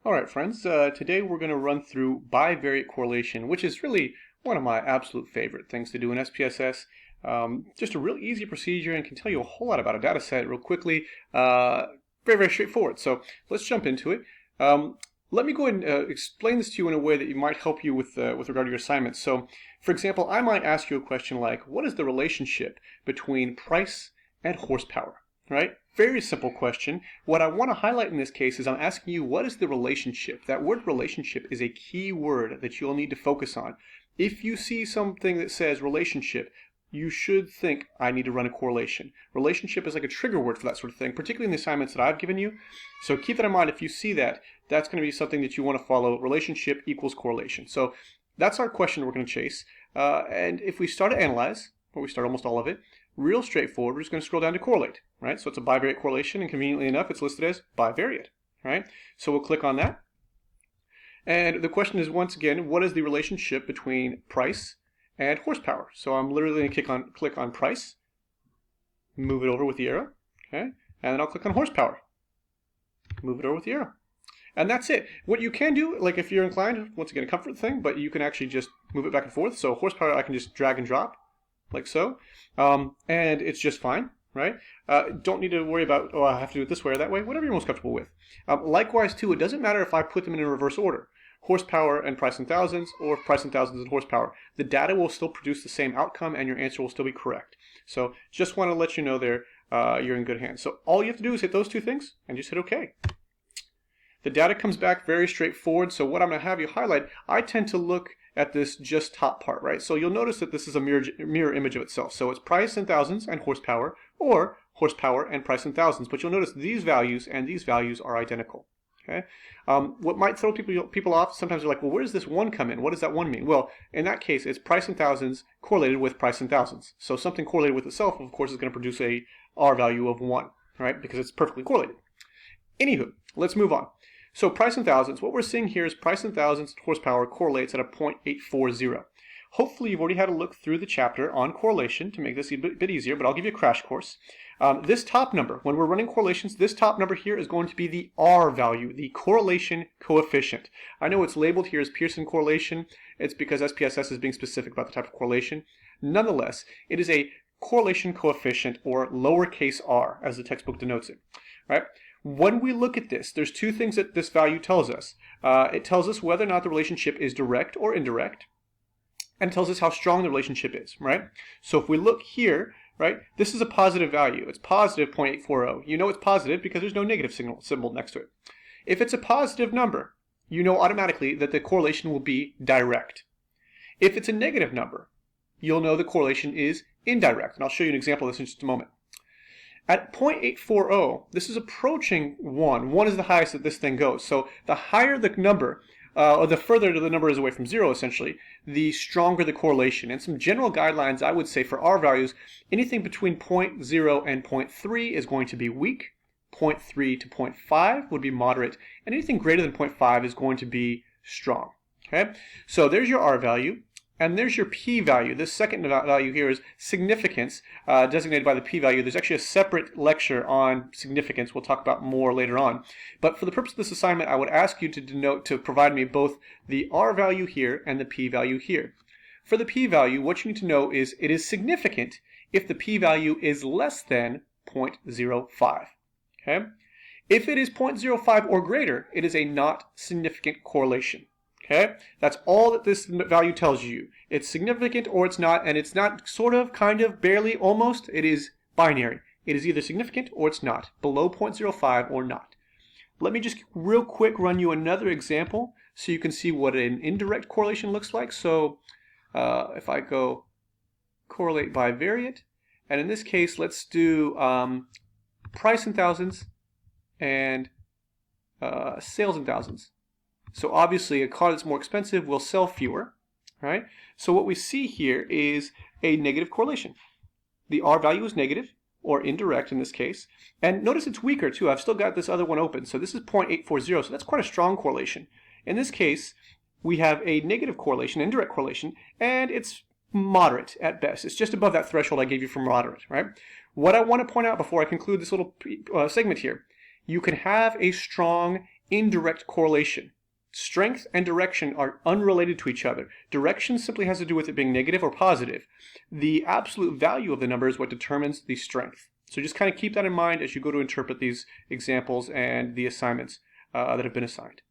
All right, friends, today we're going to run through bivariate correlation, which is really one of my absolute favorite things to do in SPSS. Just a real easy procedure and can tell you a whole lot about a data set real quickly. Very straightforward. So let's jump into it. Let me go ahead and explain this to you in a way that might help you with regard to your assignments. So, for example, I might ask you a question like, what is the relationship between price and horsepower? Right? Very simple question. What I want to highlight in this case is I'm asking you, what is the relationship? That word relationship is a key word that you'll need to focus on. If you see something that says relationship, you should think, I need to run a correlation. Relationship is like a trigger word for that sort of thing, particularly in the assignments that I've given you. So keep that in mind. If you see that, that's going to be something that you want to follow. Relationship equals correlation. So that's our question we're going to chase. And if we start to analyze, or we start almost all of it, real straightforward, we're just going to scroll down to correlate, right? So it's a bivariate correlation, and conveniently enough, it's listed as bivariate, right? So we'll click on that. And the question is, once again, what is the relationship between price and horsepower? So I'm literally going to click on price, move it over with the arrow, okay? And then I'll click on horsepower, move it over with the arrow. And that's it. What you can do, like if you're inclined, once again, a comfort thing, but you can actually just move it back and forth. So horsepower, I can just drag and drop, like so, and it's just fine, right? Don't need to worry about, oh, I have to do it this way or that way, whatever you're most comfortable with. Likewise, too, it doesn't matter if I put them in reverse order, horsepower and price in thousands, or price in thousands and horsepower. The data will still produce the same outcome, and your answer will still be correct. So just want to let you know there, you're in good hands. So all you have to do is hit those two things, and just hit OK. The data comes back very straightforward, so what I'm going to have you highlight, I tend to look at this just top part, right? So you'll notice that this is a mirror image of itself. So it's price in thousands and horsepower, or horsepower and price in thousands. But you'll notice these values and these values are identical. Okay. What might throw people off, sometimes they're like, well, where does this one come in? What does that one mean? Well, in that case, it's price in thousands correlated with price in thousands. So something correlated with itself, of course, is going to produce a R value of 1, right? Because it's perfectly correlated. Anywho, let's move on. So price in thousands, what we're seeing here is price in thousands horsepower correlates at a 0.840. Hopefully you've already had a look through the chapter on correlation to make this a bit easier, but I'll give you a crash course. This top number, when we're running correlations, this top number here is going to be the R value, the correlation coefficient. I know it's labeled here as Pearson correlation. It's because SPSS is being specific about the type of correlation. Nonetheless, it is a correlation coefficient, or lowercase r, as the textbook denotes it, right? When we look at this, there's two things that this value tells us. It tells us whether or not the relationship is direct or indirect, and it tells us how strong the relationship is, right? So if we look here, right, this is a positive value. It's positive 0.840. You know it's positive because there's no negative symbol next to it. If it's a positive number, you know automatically that the correlation will be direct. If it's a negative number, you'll know the correlation is indirect, and I'll show you an example of this in just a moment. At 0.840, this is approaching 1. 1 is the highest that this thing goes. So the higher the number, or the further the number is away from 0, essentially, the stronger the correlation. And some general guidelines, I would say, for R values, anything between 0.0 and 0.3 is going to be weak. 0.3 to 0.5 would be moderate. And anything greater than 0.5 is going to be strong. Okay? So there's your R value. And there's your p-value. This second value here is significance, designated by the p-value. There's actually a separate lecture on significance. We'll talk about more later on. But for the purpose of this assignment, I would ask you to provide me both the R value here and the p-value here. For the p-value, what you need to know is it is significant if the p-value is less than 0.05. Okay? If it is 0.05 or greater, it is a not significant correlation. Okay, that's all that this value tells you. It's significant or it's not, and it's not sort of, kind of, barely, almost. It is binary. It is either significant or it's not, below 0.05 or not. Let me just real quick run you another example so you can see what an indirect correlation looks like. So if I go correlate bivariate, and in this case, let's do price in thousands and sales in thousands. So obviously a car that's more expensive will sell fewer, right? So what we see here is a negative correlation. The R value is negative, or indirect in this case. And notice it's weaker too. I've still got this other one open. So this is 0.840, so that's quite a strong correlation. In this case, we have a negative correlation, indirect correlation, and it's moderate at best. It's just above that threshold I gave you for moderate, right? What I want to point out before I conclude this little segment here, you can have a strong indirect correlation. Strength and direction are unrelated to each other. Direction simply has to do with it being negative or positive. The absolute value of the number is what determines the strength. So just kind of keep that in mind as you go to interpret these examples and the assignments that have been assigned.